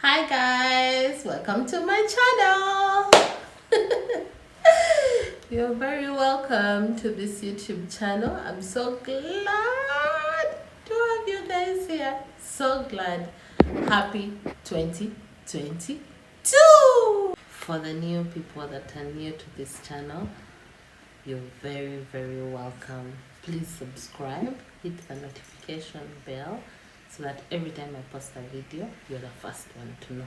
Hi guys, welcome to my channel. You're very welcome to this YouTube channel. I'm so glad to have you guys here. So glad. Happy 2022. For the new people that are new to this channel, you're very welcome. Please subscribe, hit the notification bell so that every time I post a video, you're the first one to know.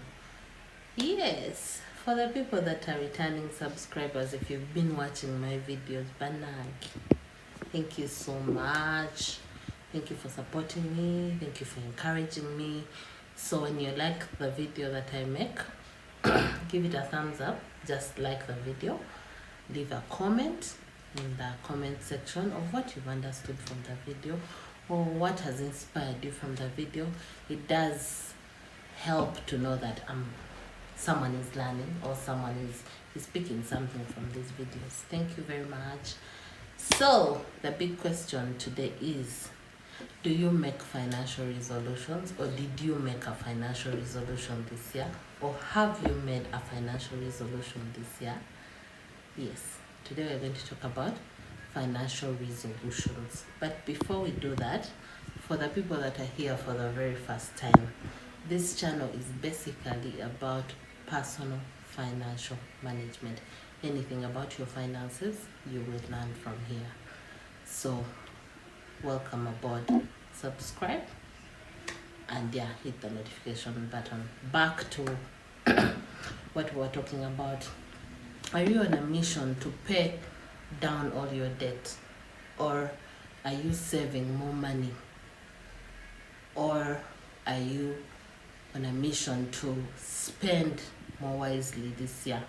Yes, for the people that are returning subscribers, if you've been watching my videos, Banaki, thank you so much. Thank you for supporting me. Thank you for encouraging me. So when you like the video that I make, give it a thumbs up. Just like the video. Leave a comment in the comment section of what you've understood from the video or what has inspired you from the video. It does help to know that someone is learning or someone is picking something from these videos. Thank you very much. So the big question today is, do you make financial resolutions, or did you make a financial resolution this year, or have you made a financial resolution this year? Yes, today we're going to talk about financial resolutions. But before we do that, for the people that are here for the very first time, this channel is basically about personal financial management. Anything about your finances, you will learn from here. So, welcome aboard. Subscribe and hit the notification button. Back to what we were talking about. Are you on a mission to pay down all your debt, or are you saving more money, or are you on a mission to spend more wisely this year,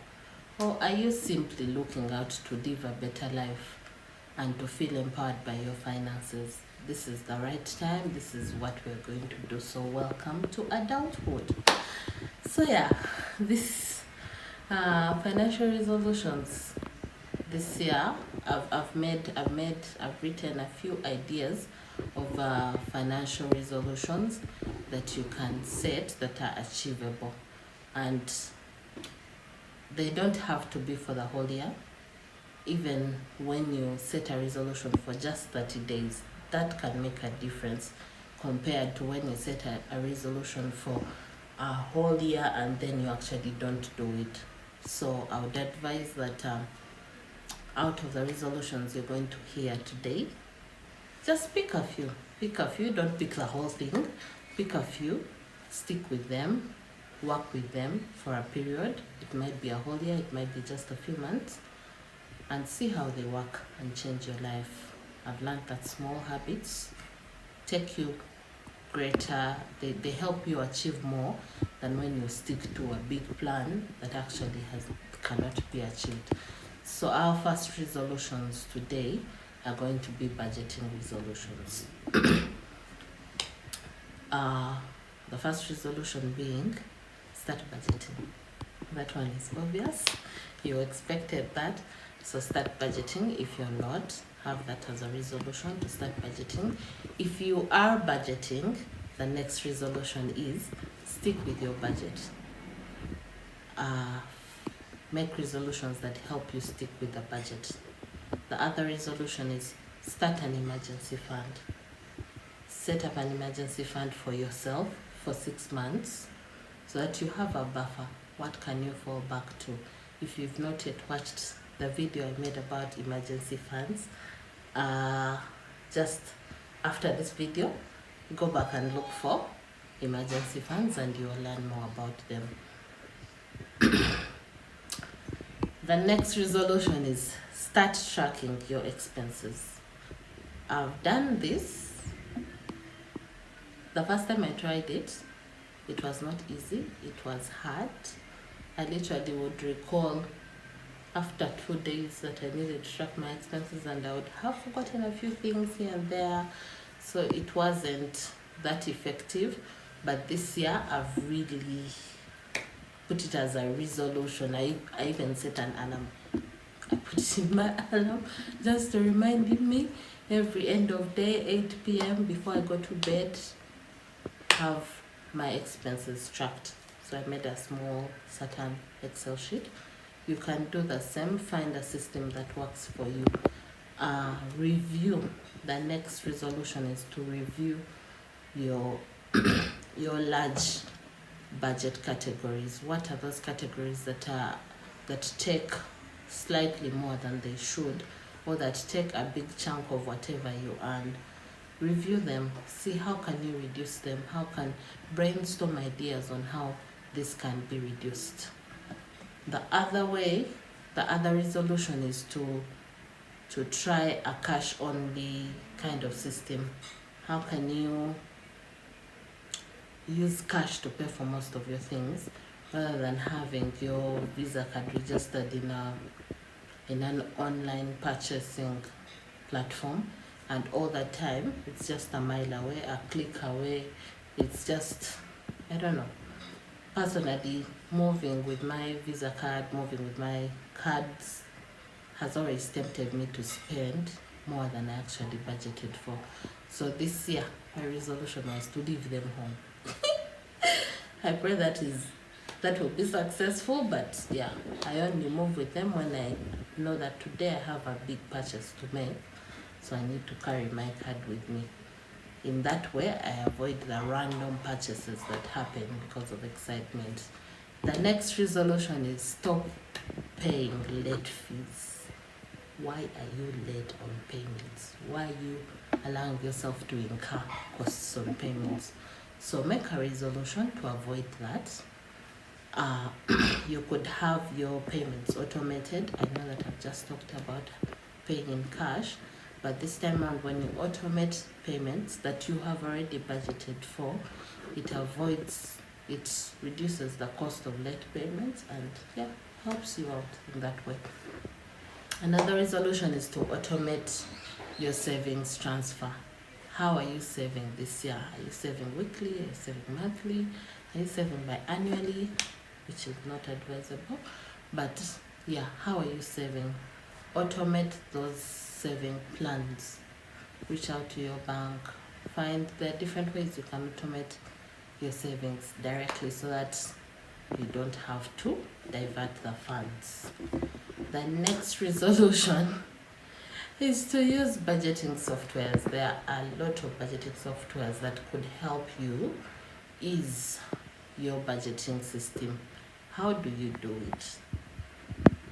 or are you simply looking out to live a better life and to feel empowered by your finances? This is the right time. This is what we're going to do. So welcome to adulthood. So this financial resolutions this year, I've written a few ideas of financial resolutions that you can set that are achievable, and they don't have to be for the whole year. Even when you set a resolution for just 30 days, that can make a difference compared to when you set a resolution for a whole year and then you actually don't do it. So I would advise that out of the resolutions you're going to hear today, just pick a few. Don't pick the whole thing. Pick a few, stick with them, work with them for a period. It might be a whole year, it might be just a few months, and see how they work and change your life. I've learned that small habits take you greater, they help you achieve more than when you stick to a big plan that actually cannot be achieved. So our first resolutions today are going to be budgeting resolutions. The first resolution being start budgeting. That one is obvious. You expected that. So start budgeting. If you're not, have that as a resolution to start budgeting. If you are budgeting, the next resolution is stick with your budget. Make resolutions that help you stick with the budget. The other resolution is start an emergency fund. Set up an emergency fund for yourself for 6 months so that you have a buffer. What can you fall back to? If you've not yet watched the video I made about emergency funds, just after this video, go back and look for emergency funds and you'll learn more about them. The next resolution is start tracking your expenses. I've done this. The first time I tried it, it was not easy. It was hard. I literally would recall after 2 days that I needed to track my expenses, and I would have forgotten a few things here and there. So it wasn't that effective. But this year, I've really put it as a resolution. I even set an alarm. I put it in my alarm just to remind me every end of day, 8 p.m. before I go to bed, have my expenses tracked. So I made a small certain Excel sheet. You can do the same, find a system that works for you. Review. The next resolution is to review your your large budget categories. What are those categories that take slightly more than they should, or that take a big chunk of whatever you earn? Review them, see how can you reduce them, how can brainstorm ideas on how this can be reduced. The other resolution is to try a cash only kind of system. How can you use cash to pay for most of your things rather than having your Visa card registered in an online purchasing platform, and all the time it's just a mile away, a click away. It's just, I don't know. Personally, moving with my Visa card, moving with my cards has always tempted me to spend more than I actually budgeted for. So this year, my resolution was to leave them home. I pray that will be successful, but yeah, I only move with them when I know that today I have a big purchase to make, so I need to carry my card with me. In that way, I avoid the random purchases that happen because of excitement. The next resolution is stop paying late fees. Why are you late on payments? Why are you allowing yourself to incur costs on payments? So make a resolution to avoid that. You could have your payments automated. I know that I've just talked about paying in cash, but this time around, when you automate payments that you have already budgeted for, it reduces the cost of late payments, and yeah, helps you out in that way. Another resolution is to automate your savings transfer. How are you saving this year? Are you saving weekly? Are you saving monthly? Are you saving biannually? Which is not advisable. But yeah, how are you saving? Automate those saving plans. Reach out to your bank. Find the different ways you can automate your savings directly so that you don't have to divert the funds. The next resolution is to use budgeting softwares. There are a lot of budgeting softwares that could help you ease your budgeting system. How do you do it?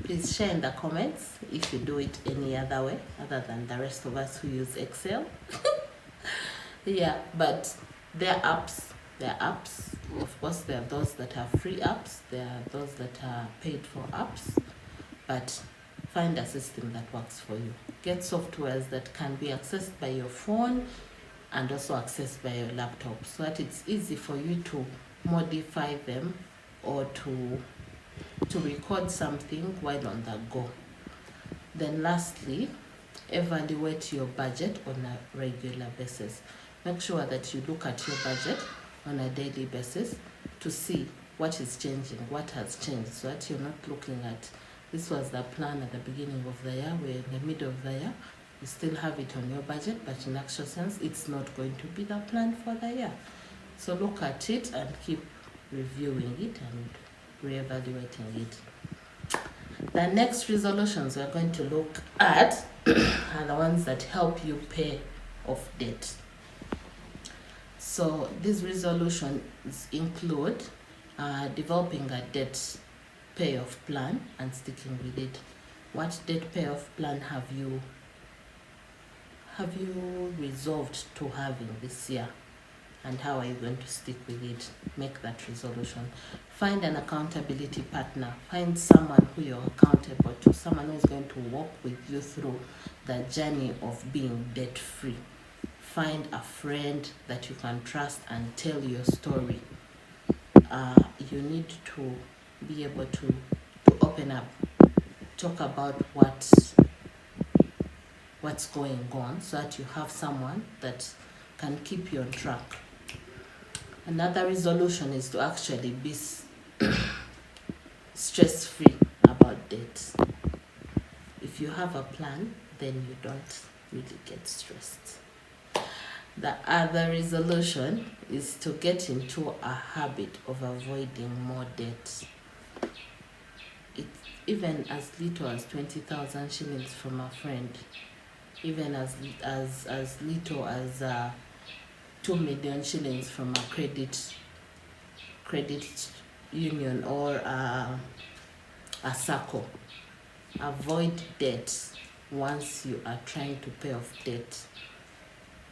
Please share in the comments if you do it any other way other than the rest of us who use Excel. Yeah, but there are apps. Of course, there are those that are free apps. There are those that are paid for apps. But find a system that works for you. Get softwares that can be accessed by your phone and also accessed by your laptop, so that it's easy for you to modify them or to record something while on the go. Then lastly, evaluate your budget on a regular basis. Make sure that you look at your budget on a daily basis to see what is changing, what has changed, so that you're not looking at this was the plan at the beginning of the year, we're in the middle of the year, you still have it on your budget, but in actual sense, it's not going to be the plan for the year. So look at it and keep reviewing it and reevaluating it. The next resolutions we're going to look at are the ones that help you pay off debt. So these resolutions include developing a debt payoff plan and sticking with it. What debt payoff plan have you resolved to having this year, and how are you going to stick with it? Make that resolution. Find an accountability partner. Find someone who you're accountable to, someone who is going to walk with you through the journey of being debt free. Find a friend that you can trust and tell your story. You need to be able to open up, talk about what's going on, so that you have someone that can keep you on track. Another resolution is to actually be stress-free about debt. If you have a plan, then you don't really get stressed. The other resolution is to get into a habit of avoiding more debt. It's even as little as 20,000 shillings from a friend, even as little as 2 million shillings from a credit union or a circle. Avoid debt once you are trying to pay off debt.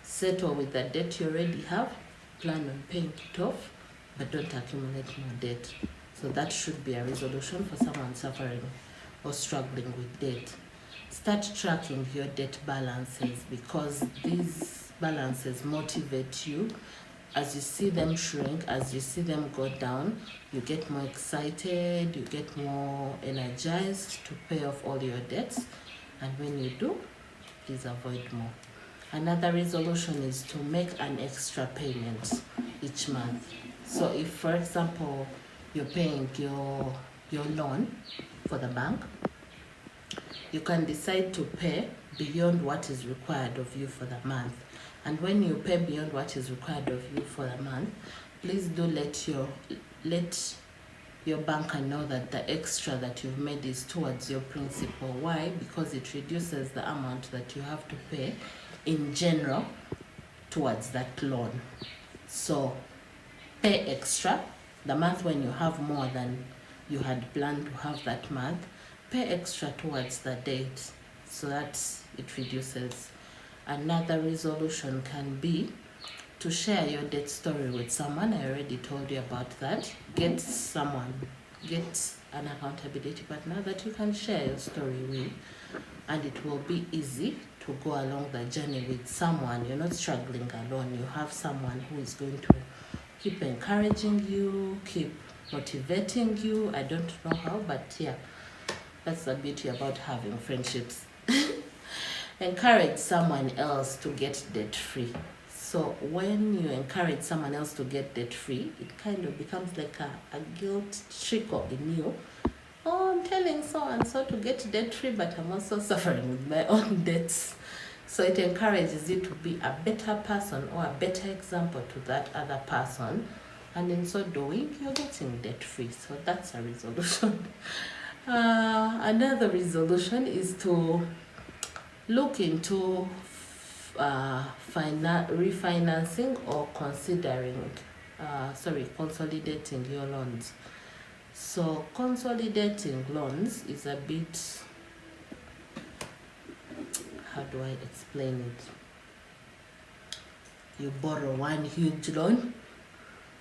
Settle with the debt you already have, plan on paying it off, but don't accumulate more debt. So that should be a resolution for someone suffering or struggling with debt. Start tracking your debt balances, because these balances motivate you. As you see them shrink, as you see them go down, you get more excited, you get more energized to pay off all your debts. And when you do, please avoid more. Another resolution is to make an extra payment each month. So if, for example, you're paying your loan for the bank, you can decide to pay beyond what is required of you for the month. And when you pay beyond what is required of you for the month, please do let your banker know that the extra that you've made is towards your principal. Why? Because it reduces the amount that you have to pay in general towards that loan. So pay extra the month when you have more than you had planned to have that month. Pay extra towards the date so that it reduces. Another resolution can be to share your debt story with someone. I already told you about that. Get an accountability partner that you can share your story with, and it will be easy to go along the journey with someone. You're not struggling alone. You have someone who is going to keep encouraging you, keep motivating you. I don't know how, but yeah, that's the beauty about having friendships. Encourage someone else to get debt free. So when you encourage someone else to get debt free, it kind of becomes like a guilt trickle in you. Oh, I'm telling so and so to get debt free, but I'm also suffering with my own debts. So it encourages you to be a better person or a better example to that other person. And in so doing, you're getting debt free. So that's a resolution. Another resolution is to look into refinancing or consolidating your loans. So consolidating loans is a bit, how do I explain it? You borrow one huge loan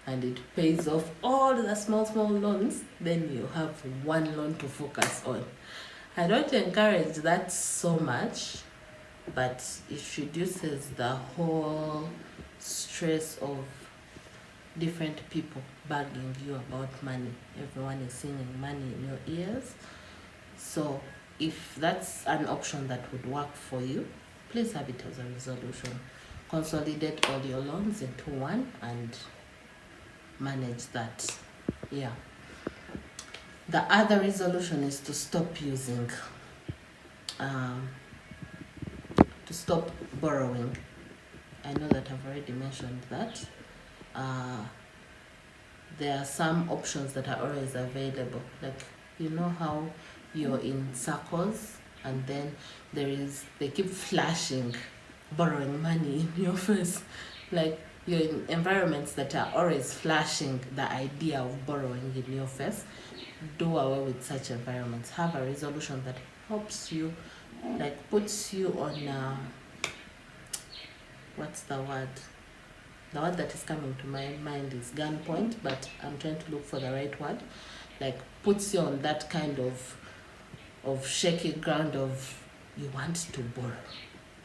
and it pays off all the small loans, then you have one loan to focus on. I don't encourage that so much, but it reduces the whole stress of different people bugging you about money. Everyone is singing money in your ears. So if that's an option that would work for you, please have it as a resolution. Consolidate all your loans into one and manage that. Yeah. The other resolution is to stop using, to stop borrowing. I know that I've already mentioned that. There are some options that are always available. Like, you know how you're in circles and then they keep flashing borrowing money in your face. Like, you're in environments that are always flashing the idea of borrowing in your face. Do away with such environments. Have a resolution that helps you, like puts you on, what's the word? The word that is coming to my mind is gunpoint, but I'm trying to look for the right word. Like, puts you on that kind of shaky ground of you want to borrow.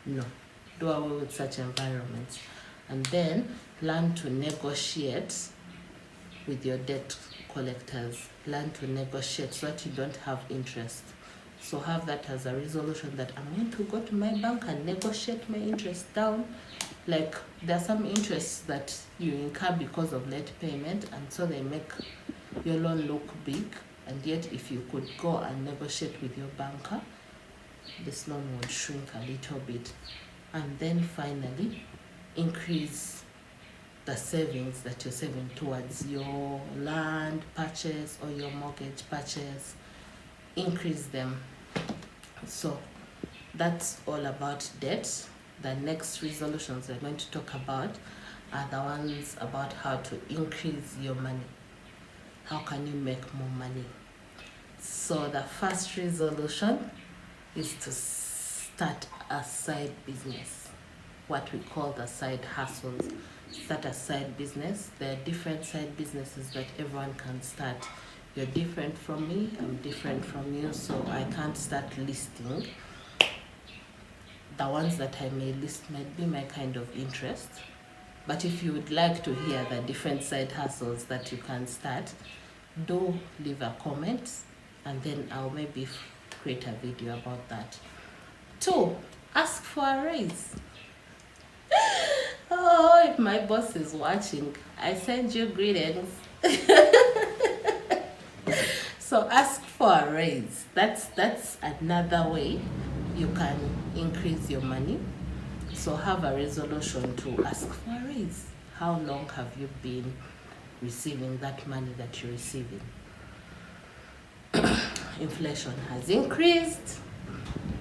No, do away with such environments. And then learn to negotiate with your debt collectors. Learn to negotiate so that you don't have interest. So have that as a resolution that I'm going to go to my bank and negotiate my interest down. Like, there are some interests that you incur because of late payment, and so they make your loan look big. And yet, if you could go and negotiate with your banker, this loan would shrink a little bit. And then finally, increase the savings that you're saving towards your land purchase or your mortgage purchase. Increase them. So that's all about debt. The next resolutions we're going to talk about are the ones about how to increase your money. How can you make more money? So the first resolution is to start a side business, what we call the side hustles. Start a side business. There are different side businesses that everyone can start. You're different from me, I'm different from you, so I can't start listing. The ones that I may list might be my kind of interest. But if you would like to hear the different side hustles that you can start, do leave a comment and then I'll maybe create a video about that. 2, ask for a raise. Oh, if my boss is watching, I send you greetings. So ask for a raise. That's another way you can increase your money. So have a resolution to ask for a raise. How long have you been receiving that money that you're receiving? Inflation has increased,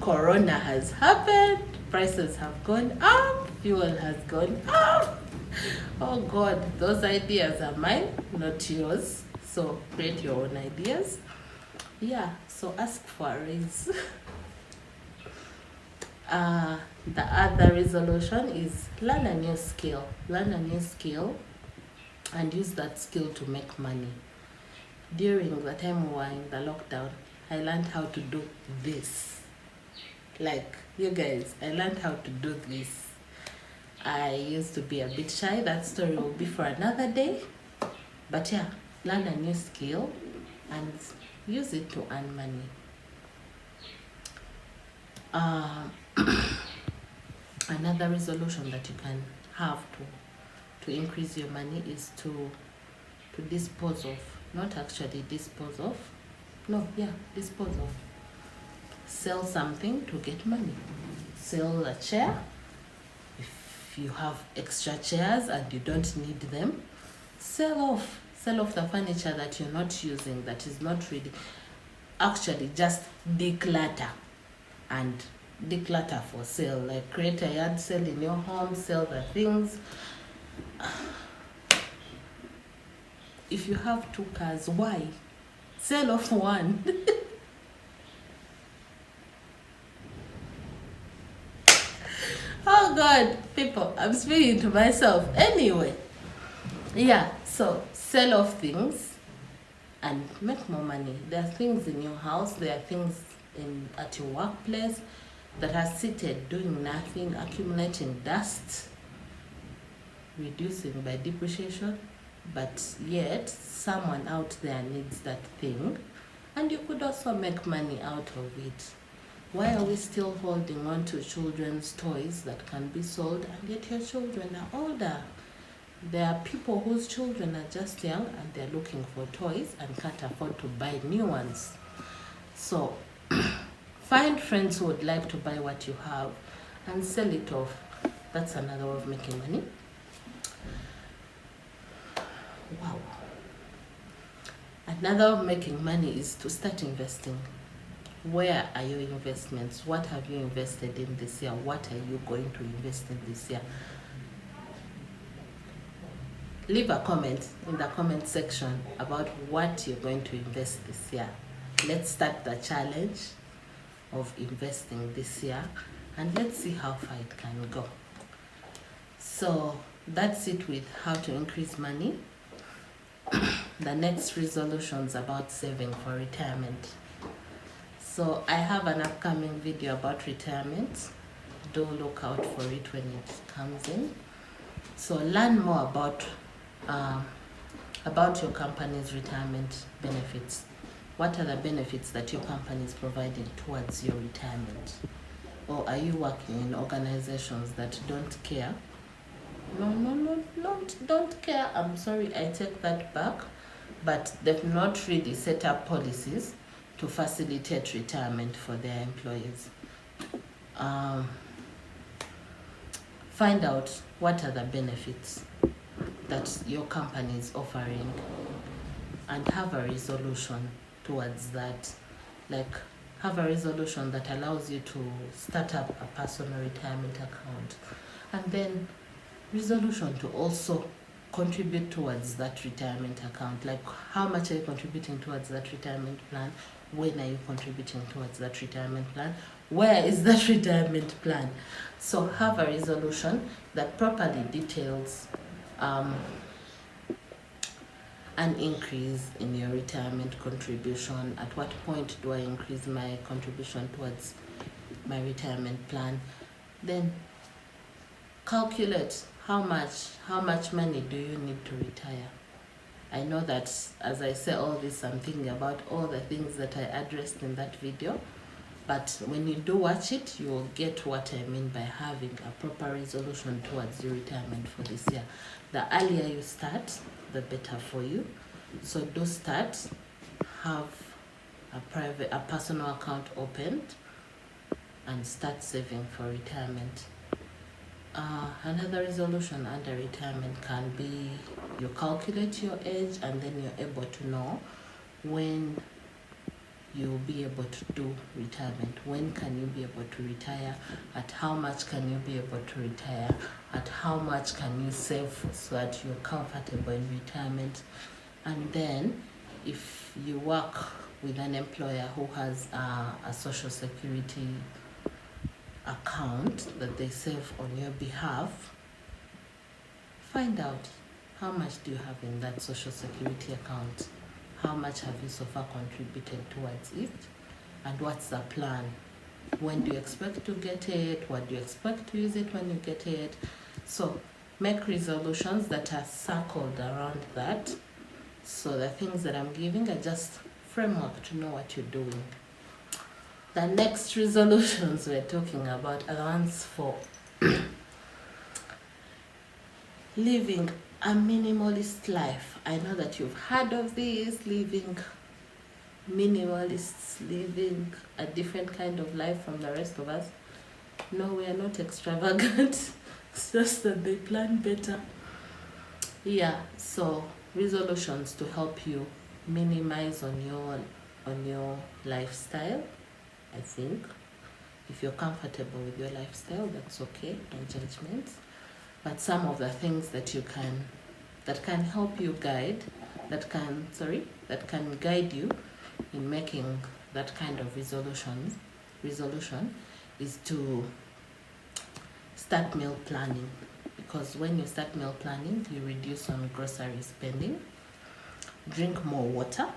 corona has happened, prices have gone up, fuel has gone up. Oh God, those ideas are mine, not yours. So create your own ideas. Yeah, so ask for a raise. The other resolution is learn a new skill. Learn a new skill and use that skill to make money. During the time we were in the lockdown, I learned how to do this. Like, you guys, I learned how to do this. I used to be a bit shy. That story will be for another day. But yeah, learn a new skill and use it to earn money. Another resolution that you can have to increase your money is to dispose of, not actually dispose of, dispose of. Sell something to get money. Sell a chair. If you have extra chairs and you don't need them, sell off the furniture that you're not using, that is not really, actually just declutter for sale. Like create a yard sale in your home, sell the things. If you have 2 cars, why? Sell off one. Oh God, people, I'm speaking to myself. Anyway, yeah, so sell off things and make more money. There are things in your house, there are things at your workplace that are seated doing nothing, accumulating dust, reducing by depreciation, but yet someone out there needs that thing and you could also make money out of it. Why are we still holding on to children's toys that can be sold and yet your children are older? There are people whose children are just young and they're looking for toys and can't afford to buy new ones. So find friends who would like to buy what you have and sell it off. That's another way of making money. Wow. Another way of making money is to start investing. Where are your investments? What have you invested in this year? What are you going to invest in this year? Leave a comment in the comment section about what you're going to invest this year. Let's start the challenge of investing this year and let's see how far it can go. So that's it with how to increase money. The next resolution is about saving for retirement. So I have an upcoming video about retirement. Do look out for it when it comes in. So learn more about your company's retirement benefits. What are the benefits that your company is providing towards your retirement? Or are you working in organizations that don't care? No, don't care. I'm sorry, I take that back. But they've not really set up policies to facilitate retirement for their employees. find out what are the benefits that your company is offering and have a resolution towards that. Like, have a resolution that allows you to start up a personal retirement account, and then resolution to also contribute towards that retirement account. Like, how much are you contributing towards that retirement plan? When are you contributing towards that retirement plan? Where is that retirement plan? So have a resolution that properly details an increase in your retirement contribution. At what point do I increase my contribution towards my retirement plan? Then calculate how much money do you need to retire. I know that as I say all this, I'm thinking about all the things that I addressed in that video, but when you do watch it, you will get what I mean by having a proper resolution towards your retirement for this year. The earlier you start, the better for you. So do start, have a personal account opened, and start saving for retirement. Another resolution under retirement can be you calculate your age, and then you're able to know when you'll be able to do retirement. When can you be able to retire? At how much can you be able to retire? At how much can you save so that you're comfortable in retirement? And then if you work with an employer who has a social security account that they save on your behalf, find out how much do you have in that social security account, how much have you so far contributed towards it, and what's the plan? When do you expect to get it? What do you expect to use it when you get it? So make resolutions that are circled around that. So the things that I'm giving are just framework to know what you're doing. The next resolutions we're talking about are the ones for living a minimalist life. I know that you've heard of this, living minimalists, living a different kind of life from the rest of us. No, we are not extravagant. It's just that they plan better. Yeah, so resolutions to help you minimize on your lifestyle. I think if you're comfortable with your lifestyle, that's okay, no judgments. But some of the things that can help you guide, that can guide you in making that kind of resolution is to start meal planning. Because when you start meal planning, you reduce on grocery spending. Drink more water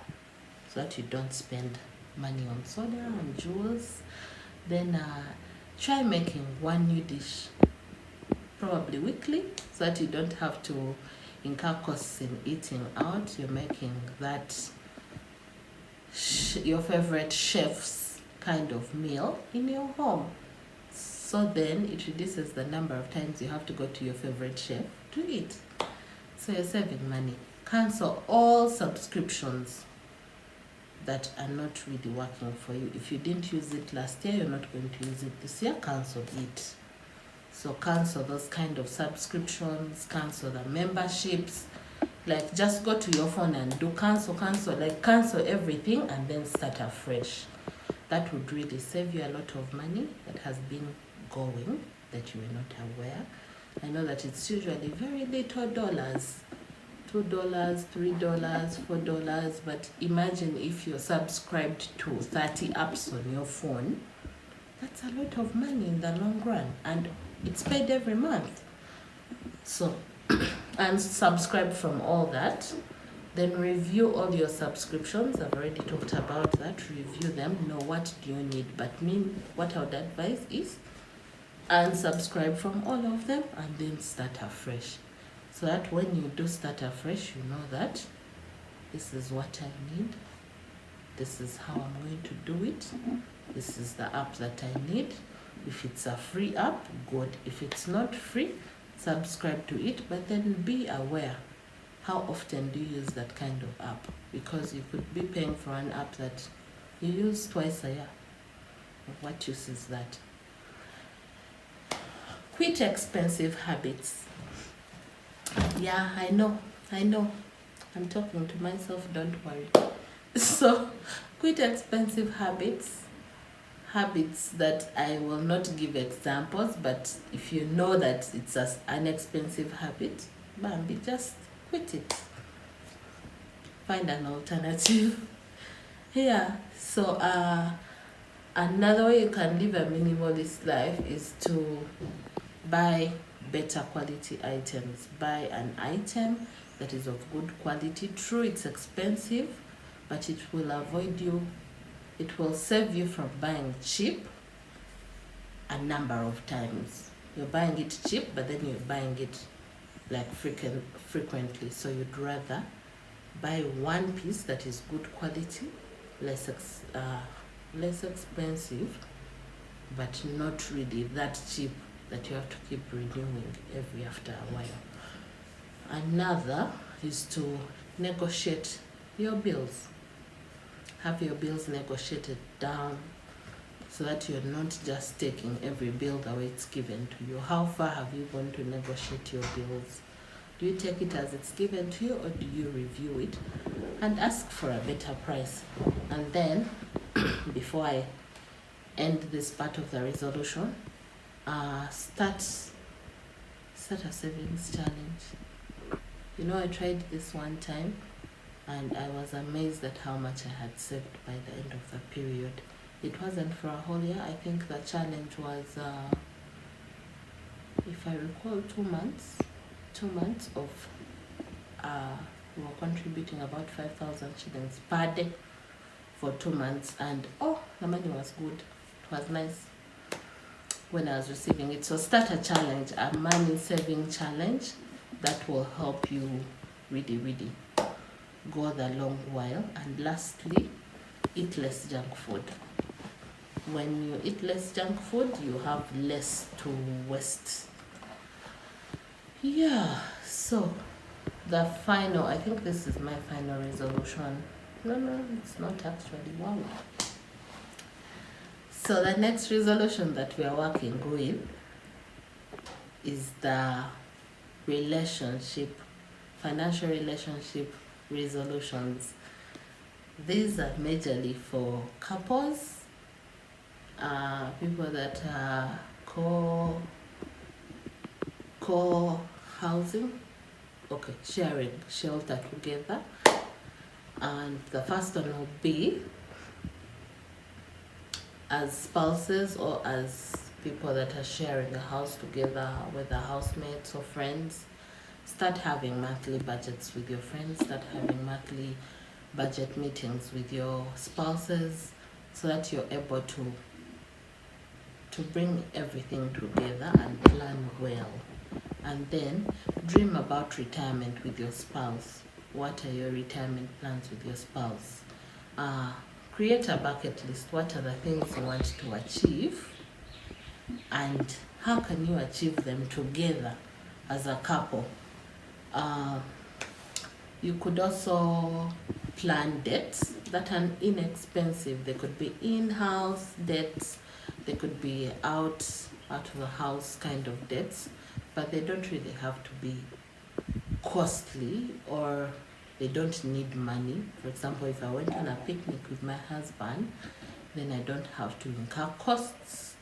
so that you don't spend money on soda and jewels. Then try making one new dish, probably weekly, so that you don't have to incur costs in eating out. You're making that your favorite chef's kind of meal in your home. So then it reduces the number of times you have to go to your favorite chef to eat. So you're saving money. Cancel all subscriptions that are not really working for you. If you didn't use it last year, you're not going to use it this year, cancel it. So cancel those kind of subscriptions, cancel the memberships. Like, just go to your phone and do cancel, like cancel everything and then start afresh. That would really save you a lot of money that has been going that you were not aware. I know that it's usually very little dollars, $2, $3, $4, but imagine if you're subscribed to 30 apps on your phone. That's a lot of money in the long run, and it's paid every month. So unsubscribe from all that, then review all your subscriptions. I've already talked about that. Review them, know what do you need. But what I would advise is unsubscribe from all of them and then start afresh. So that when you do start afresh, you know that this is what I need, this is how I'm going to do it, this is the app that I need. If it's a free app, good. If it's not free, subscribe to it, but then be aware. How often do you use that kind of app? Because you could be paying for an app that you use twice a year. What use is that? Quit expensive habits. Yeah, I know. I'm talking to myself, don't worry. So, quit expensive habits that I will not give examples, but if you know that it's an expensive habit, Bambi, just quit it. Find an alternative. Yeah, so another way you can live a minimalist life is to buy better quality items. Buy an item that is of good quality. True, it's expensive, but it will save you from buying cheap a number of times. You're buying it cheap, but then you're buying it like frequently. So you'd rather buy one piece that is good quality, less expensive, but not really that cheap that you have to keep renewing every after a while. Another is to negotiate your bills. Have your bills negotiated down so that you're not just taking every bill the way it's given to you. How far have you gone to negotiate your bills? Do you take it as it's given to you, or do you review it and ask for a better price? And then, before I end this part of the resolution, start a savings challenge. You know, I tried this one time and I was amazed at how much I had saved by the end of the period. It wasn't for a whole year. I think the challenge was, if I recall, 2 months. 2 months of we were contributing about 5,000 shillings per day for 2 months, and the money was good. It was nice when I was receiving it. So start a challenge, a money saving challenge that will help you really go the long while. And lastly, eat less junk food. When you eat less junk food, you have less to waste. Yeah, so I think this is my final resolution. No, it's not actually. Wow. So the next resolution that we are working with is the financial relationship resolutions. These are majorly for couples, people that are co-housing, sharing shelter together. And the first one will be as spouses or as people that are sharing a house together, whether housemates or friends. Start having monthly budgets with your friends. Start having monthly budget meetings with your spouses, so that you're able to bring everything together and plan well. And then dream about retirement with your spouse. What are your retirement plans with your spouse? Create a bucket list. What are the things you want to achieve, and how can you achieve them together as a couple? You could also plan debts that are inexpensive. They could be in-house debts, they could be out of the house kind of debts, but they don't really have to be costly, or they don't need money. For example, if I went on a picnic with my husband, then I don't have to incur costs.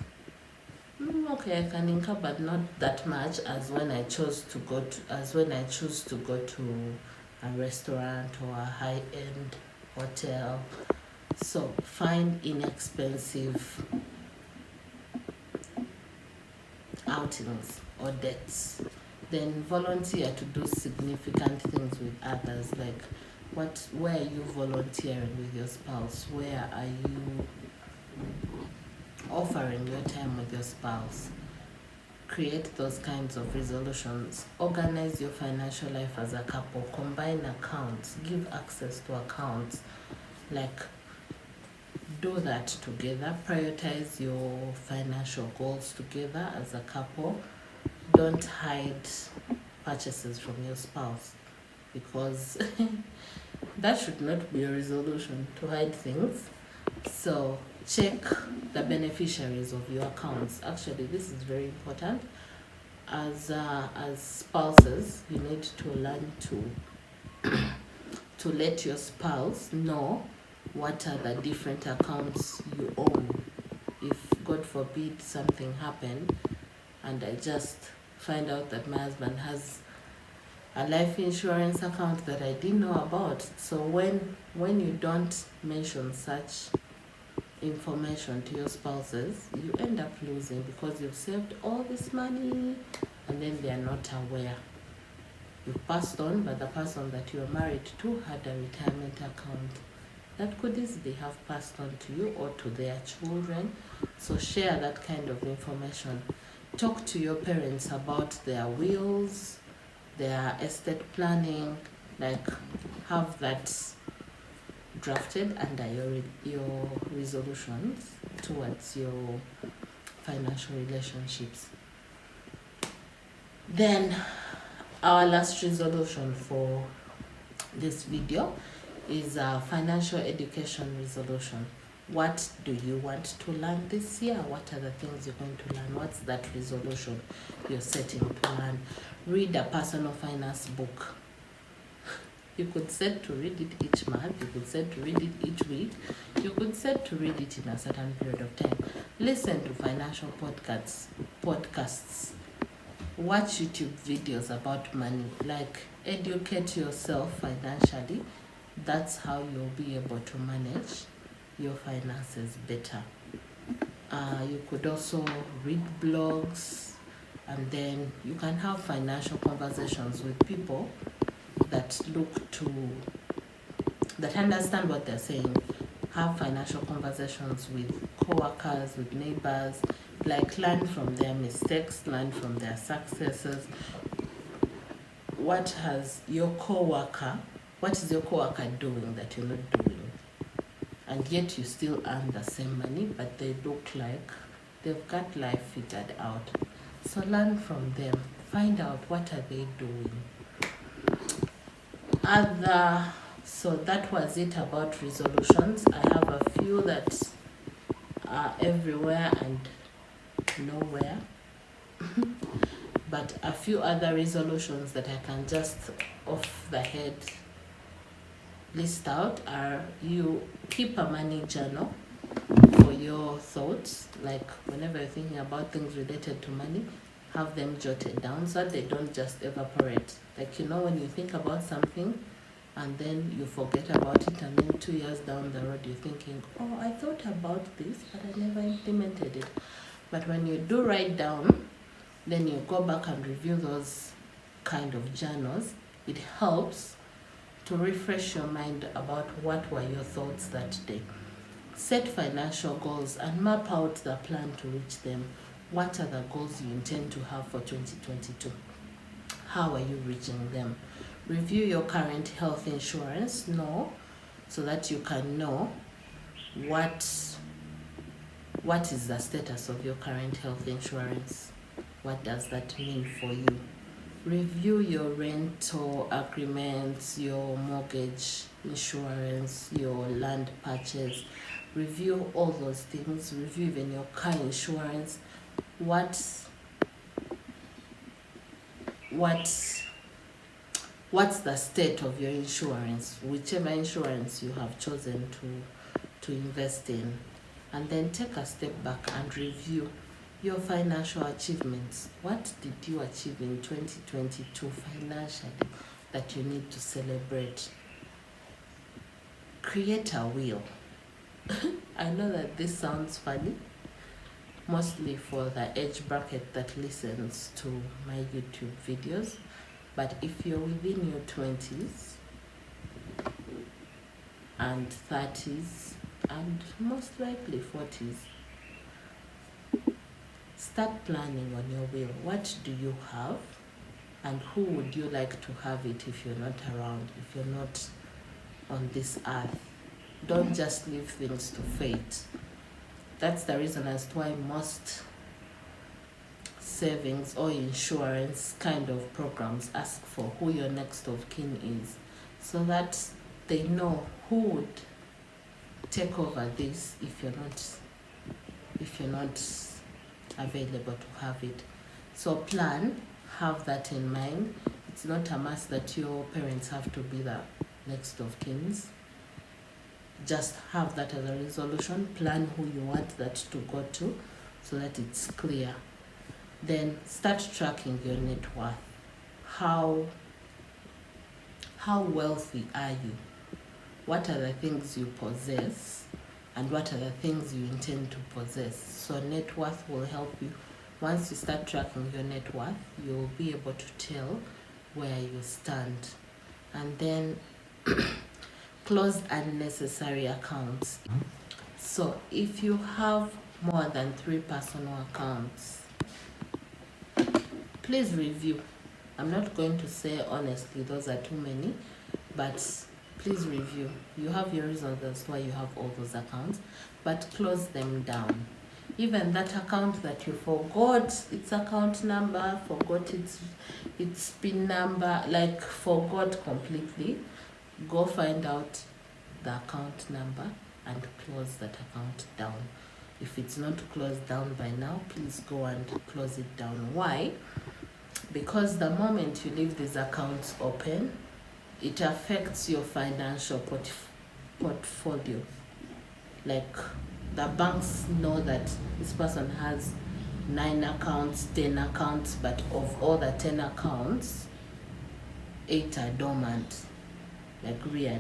I can incur, but not that much as when I choose to go to a restaurant or a high-end hotel. So find inexpensive outings or dates. Then volunteer to do significant things with others. Like, where are you volunteering with your spouse? Where are you offering your time with your spouse? Create those kinds of resolutions. Organize your financial life as a couple. Combine accounts. Give access to accounts. Do that together. Prioritize your financial goals together as a couple. Don't hide purchases from your spouse, because that should not be a resolution, to hide things. So check the beneficiaries of your accounts. Actually, this is very important. as spouses, you need to learn to let your spouse know what are the different accounts you own. If God forbid something happened and I just find out that my husband has a life insurance account that I didn't know about. So when you don't mention such information to your spouses, you end up losing because you've saved all this money and then they are not aware. You've passed on, but the person that you are married to had a retirement account that could easily have passed on to you or to their children. So share that kind of information. Talk to your parents about their wills, their estate planning, like have that drafted under your resolutions towards your financial relationships. Then our last resolution for this video is a financial education resolution. What do you want to learn this year? What are the things you're going to learn? What's that resolution you're setting to learn? Read a personal finance book. You could set to read it each month, you could set to read it each week, you could set to read it in a certain period of time. Listen to financial podcasts. Watch YouTube videos about money, like educate yourself financially. That's how you'll be able to manage your finances better. You could also read blogs, and then you can have financial conversations with people that understand what they're saying. Have financial conversations with co-workers, with neighbors, like learn from their mistakes, learn from their successes. What is your co-worker doing that you're not doing? And yet you still earn the same money, but they look like they've got life figured out. So learn from them. Find out what are they doing. So that was it about resolutions. I have a few that are everywhere and nowhere. But a few other resolutions that I can just off the head list out are: you keep a money journal for your thoughts, like whenever you're thinking about things related to money, have them jotted down so that they don't just evaporate. Like, when you think about something and then you forget about it, and then 2 years down the road you're thinking, oh, I thought about this but I never implemented it. But when you do write down, then you go back and review those kind of journals. It helps to refresh your mind about what were your thoughts that day. Set financial goals and map out the plan to reach them. What are the goals you intend to have for 2022? How are you reaching them? Review your current health insurance, so that you can know what is the status of your current health insurance. What does that mean for you? Review your rental agreements, your mortgage insurance, your land purchase. Review all those things. Review even your car insurance. What's the state of your insurance, whichever insurance you have chosen to invest in? And then take a step back and review your financial achievements. What did you achieve in 2022 financially that you need to celebrate? Create a will. I know that this sounds funny, mostly for the age bracket that listens to my YouTube videos, but if you're within your 20s and 30s and most likely 40s, start planning on your will. What do you have, and who would you like to have it if you're not around, if you're not on this earth? Don't just leave things to fate. That's the reason as to why most savings or insurance kind of programs ask for who your next of kin is, so that they know who would take over this if you're not available to have it. So plan, have that in mind. It's not a must that your parents have to be the next of kins. Just have that as a resolution. Plan who you want that to go to so that it's clear. Then start tracking your net worth. How wealthy are you? What are the things you possess? And what are the things you intend to possess? So net worth will help you. Once you start tracking your net worth, you'll be able to tell where you stand. And then close unnecessary accounts. So if you have more than 3 personal accounts, please review. I'm not going to say honestly those are too many, but please review. You have your reasons as why you have all those accounts, but close them down. Even that account that you forgot its account number, forgot its PIN number, like forgot completely, go find out the account number and close that account down. If it's not closed down by now, please go and close it down. Why? Because the moment you leave these accounts open, it affects your financial portfolio. Like the banks know that this person has 9 accounts, 10 accounts, but of all the 10 accounts, 8 are dormant. Like really.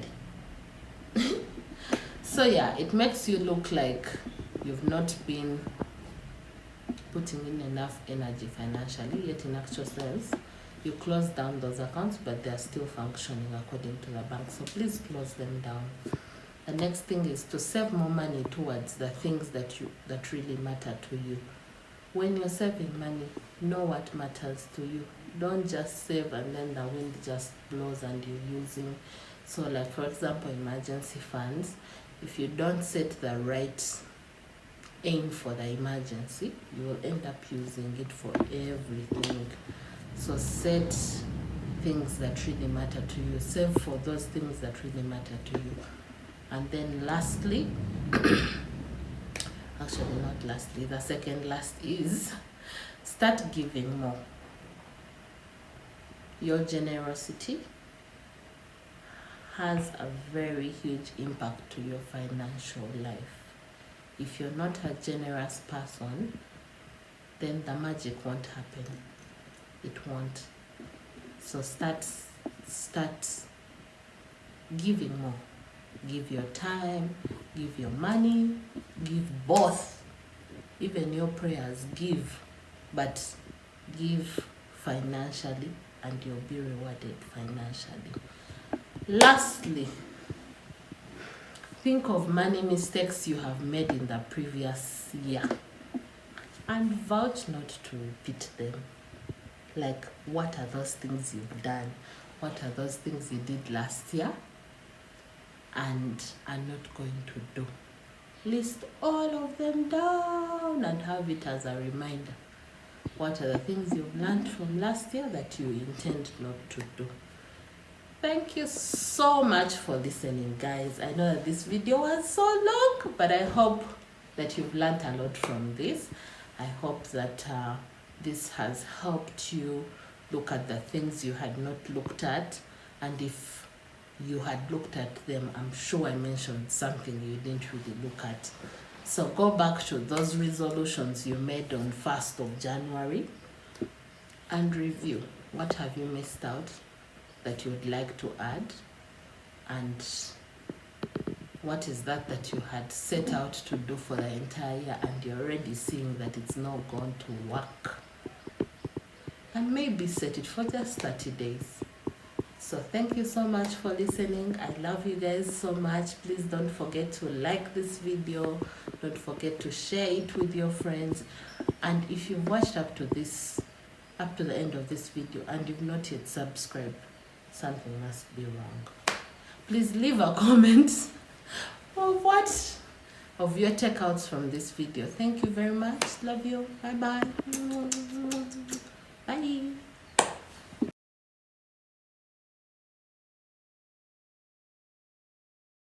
So yeah, it makes you look like you've not been putting in enough energy financially, yet in actual sense, you close down those accounts, but they're still functioning according to the bank. So please close them down. The next thing is to save more money towards the things that really matter to you. When you're saving money, know what matters to you. Don't just save and then the wind just blows and you're using. So like for example, emergency funds, if you don't set the right aim for the emergency, you will end up using it for everything. So set things that really matter to you. Save for those things that really matter to you. And then lastly, actually not lastly, the second last is start giving more. Your generosity has a very huge impact to your financial life. If you're not a generous person, then the magic won't happen. It won't. So start giving more. Give your time, give your money, give both. Even your prayers, give. But give financially and you'll be rewarded financially. Lastly, think of money mistakes you have made in the previous year and vouch not to repeat them. Like, what are those things you've done? What are those things you did last year and are not going to do? List all of them down and have it as a reminder. What are the things you've learned from last year that you intend not to do? Thank you so much for listening, guys. I know that this video was so long, but I hope that you've learned a lot from this. I hope that this has helped you look at the things you had not looked at, and if you had looked at them, I'm sure I mentioned something you didn't really look at. So go back to those resolutions you made on 1st of January and review. What have you missed out that you would like to add, and what is that you had set out to do for the entire year and you're already seeing that it's not going to work, and maybe set it for just 30 days. So thank you so much for listening. I love you guys so much. Please don't forget to like this video, don't forget to share it with your friends, and if you've watched up to the end of this video and you've not yet subscribed, something must be wrong. Please leave a comment of your takeouts from this video. Thank you very much. Love you. Bye bye.